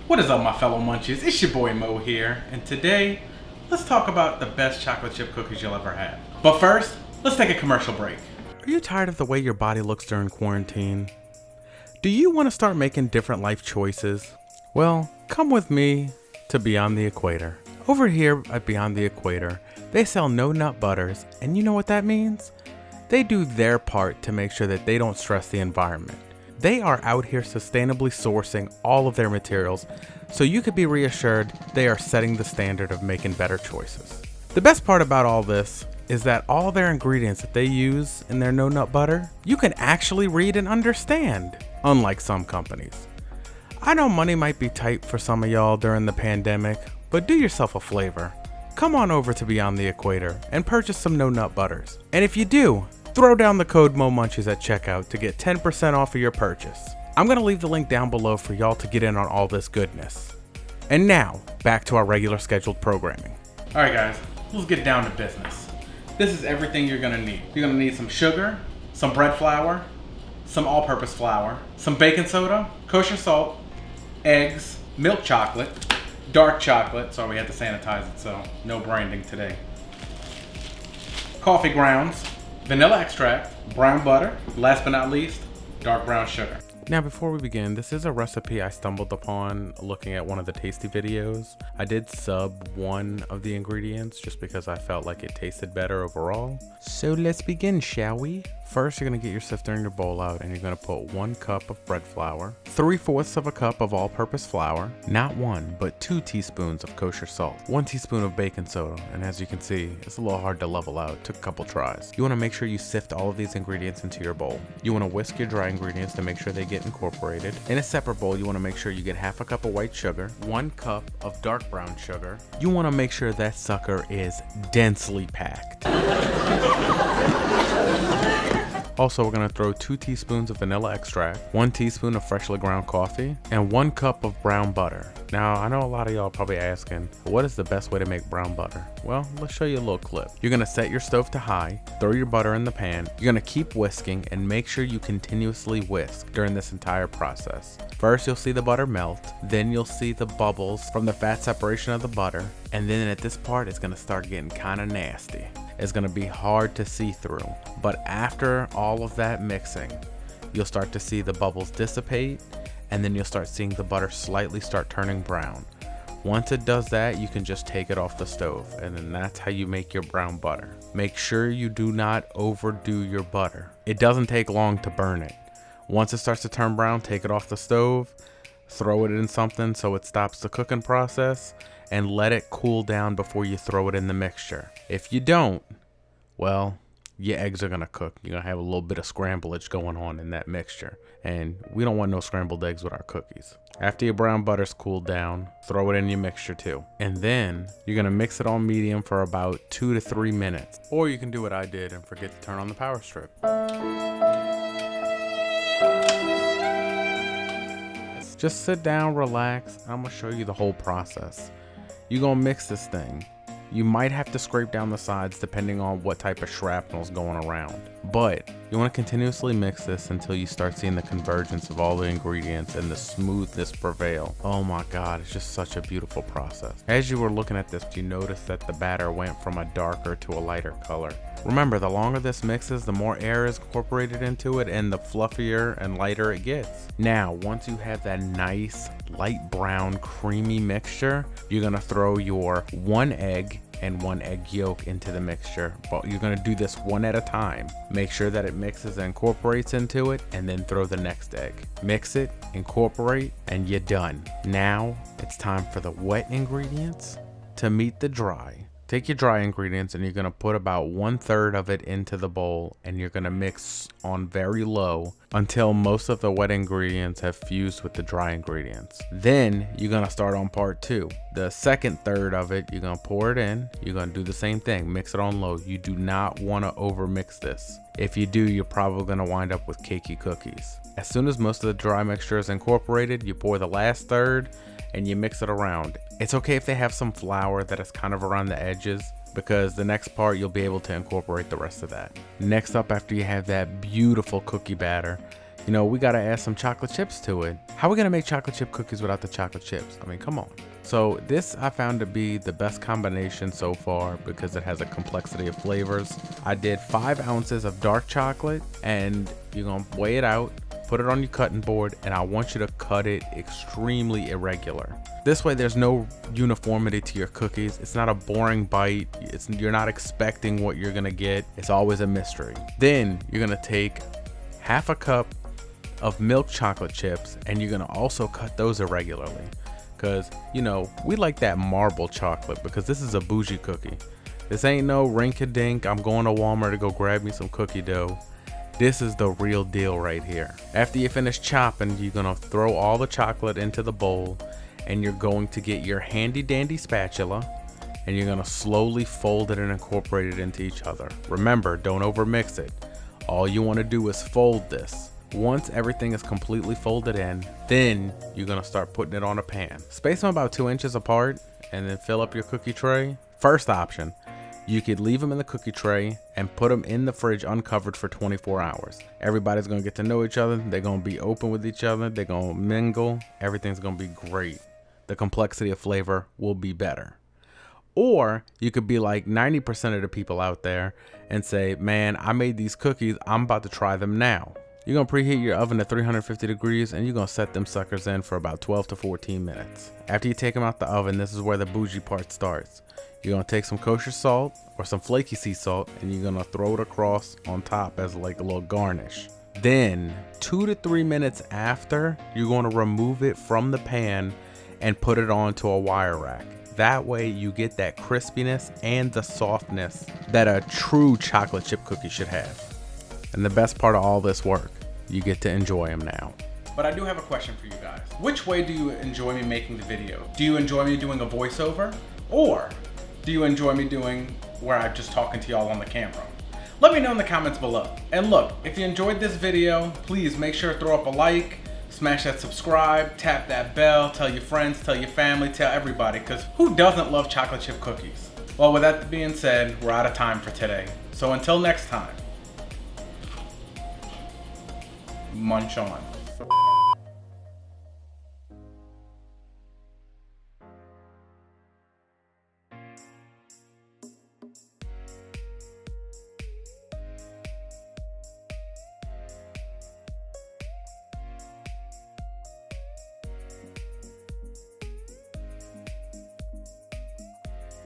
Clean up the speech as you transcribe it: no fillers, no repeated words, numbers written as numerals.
What is up, my fellow munchies? It's your boy Mo here, and today let's talk about the best chocolate chip cookies you'll ever have. But first, let's take a commercial break. Are you tired of the way your body looks during quarantine? Do you want to start making different life choices? Well, come with me to Beyond the Equator. Over here at Beyond the Equator, they sell no nut butters, and you know what that means? They do their part to make sure that they don't stress the environment. They are out here sustainably sourcing all of their materials, so you could be reassured they are setting the standard of making better choices. The best part about all this is that all their ingredients that they use in their no nut butter, you can actually read and understand, unlike some companies. I know money might be tight for some of y'all during the pandemic, but do yourself a flavor. Come on over to Beyond the Equator and purchase some no nut butters. And if you do, throw down the code Mo Munchies at checkout to get 10% off of your purchase. I'm gonna leave the link down below for y'all to get in on all this goodness. And now, back to our regular scheduled programming. Alright guys, let's get down to business. This is everything you're gonna need. You're gonna need some sugar, some bread flour, some all-purpose flour, some baking soda, kosher salt, eggs, milk chocolate, dark chocolate, sorry we had to sanitize it, so no branding today, coffee grounds, vanilla extract, brown butter, last but not least, dark brown sugar. Now before we begin, this is a recipe I stumbled upon looking at one of the tasty videos. I did sub one of the ingredients just because I felt like it tasted better overall. So let's begin, shall we? First, you're gonna get your sifter in your bowl out and you're gonna put 1 cup of bread flour, 3/4 of a cup of all-purpose flour, not 1, but 2 teaspoons of kosher salt, 1 teaspoon of baking soda, and as you can see, it's a little hard to level out, took a couple tries. You wanna make sure you sift all of these ingredients into your bowl. You wanna whisk your dry ingredients to make sure they get incorporated. In a separate bowl, you wanna make sure you get 1/2 cup of white sugar, 1 cup of dark brown sugar. You wanna make sure that sucker is densely packed. Also, we're gonna throw 2 teaspoons of vanilla extract, 1 teaspoon of freshly ground coffee, and 1 cup of brown butter. Now, I know a lot of y'all probably asking, what is the best way to make brown butter? Well, let's show you a little clip. You're gonna set your stove to high, throw your butter in the pan. You're gonna keep whisking and make sure you continuously whisk during this entire process. First, you'll see the butter melt, then you'll see the bubbles from the fat separation of the butter, and then at this part, it's gonna start getting kinda nasty. It's gonna be hard to see through, but after all of that mixing, you'll start to see the bubbles dissipate, and then you'll start seeing the butter slightly start turning brown. Once it does that, you can just take it off the stove, and then that's how you make your brown butter. Make sure you do not overdo your butter. It doesn't take long to burn it. Once it starts to turn brown, take it off the stove, throw it in something so it stops the cooking process, and let it cool down before you throw it in the mixture. If you don't, well, your eggs are gonna cook. You're gonna have a little bit of scramblage going on in that mixture, and we don't want no scrambled eggs with our cookies. After your brown butter's cooled down, throw it in your mixture too. And then you're gonna mix it on medium for about 2 to 3 minutes. Or you can do what I did and forget to turn on the power strip. Just sit down, relax, and I'm gonna show you the whole process. You're gonna mix this thing. You might have to scrape down the sides depending on what type of shrapnel's going around. But you want to continuously mix this until you start seeing the convergence of all the ingredients and the smoothness prevail. Oh my God, it's just such a beautiful process. As you were looking at this, you notice that the batter went from a darker to a lighter color. Remember, the longer this mixes, the more air is incorporated into it and the fluffier and lighter it gets. Now, once you have that nice light brown creamy mixture, you're gonna throw your 1 egg and 1 egg yolk into the mixture, but you're gonna do this one at a time. Make sure that it mixes and incorporates into it, and then throw the next egg. Mix it, incorporate, and you're done. Now it's time for the wet ingredients to meet the dry. Take your dry ingredients and you're gonna put about 1/3 of it into the bowl, and you're gonna mix on very low until most of the wet ingredients have fused with the dry ingredients. Then you're gonna start on part 2. The second third of it, you're gonna pour it in. You're gonna do the same thing, mix it on low. You do not wanna over mix this. If you do, you're probably gonna wind up with cakey cookies. As soon as most of the dry mixture is incorporated, you pour the last third and you mix it around. It's okay if they have some flour that is kind of around the edges, because the next part you'll be able to incorporate the rest of that. Next up, after you have that beautiful cookie batter, You know, we gotta add some chocolate chips to it. How are we gonna make chocolate chip cookies without the chocolate chips? I mean, come on. So this I found to be the best combination so far because it has a complexity of flavors. I did 5 ounces of dark chocolate, and you're gonna weigh it out, put it on your cutting board, and I want you to cut it extremely irregular. This way there's no uniformity to your cookies. It's not a boring bite. You're not expecting what you're gonna get. It's always a mystery. Then you're gonna take half a cup of milk chocolate chips, and you're gonna also cut those irregularly. Cause you know, we like that marble chocolate because this is a bougie cookie. This ain't no rink-a-dink, I'm going to Walmart to go grab me some cookie dough. This is the real deal right here. After you finish chopping, you're gonna throw all the chocolate into the bowl, and you're going to get your handy dandy spatula, and you're gonna slowly fold it and incorporate it into each other. Remember, don't overmix it. All you wanna do is fold this. Once everything is completely folded in, then you're gonna start putting it on a pan. Space them about 2 inches apart and then fill up your cookie tray. First option, you could leave them in the cookie tray and put them in the fridge uncovered for 24 hours. Everybody's gonna get to know each other. They're gonna be open with each other. They're gonna mingle. Everything's gonna be great. The complexity of flavor will be better. Or you could be like 90% of the people out there and say, man, I made these cookies. I'm about to try them now. You're gonna preheat your oven to 350 degrees and you're gonna set them suckers in for about 12 to 14 minutes. After you take them out the oven, this is where the bougie part starts. You're gonna take some kosher salt or some flaky sea salt and you're gonna throw it across on top as like a little garnish. Then 2 to 3 minutes after, you're gonna remove it from the pan and put it onto a wire rack. That way you get that crispiness and the softness that a true chocolate chip cookie should have. And the best part of all this work, you get to enjoy them now. But I do have a question for you guys. Which way do you enjoy me making the video? Do you enjoy me doing a voiceover? Or do you enjoy me doing where I'm just talking to y'all on the camera? Let me know in the comments below. And look, if you enjoyed this video, please make sure to throw up a like, smash that subscribe, tap that bell, tell your friends, tell your family, tell everybody, because who doesn't love chocolate chip cookies? Well, with that being said, we're out of time for today. So until next time, munch on.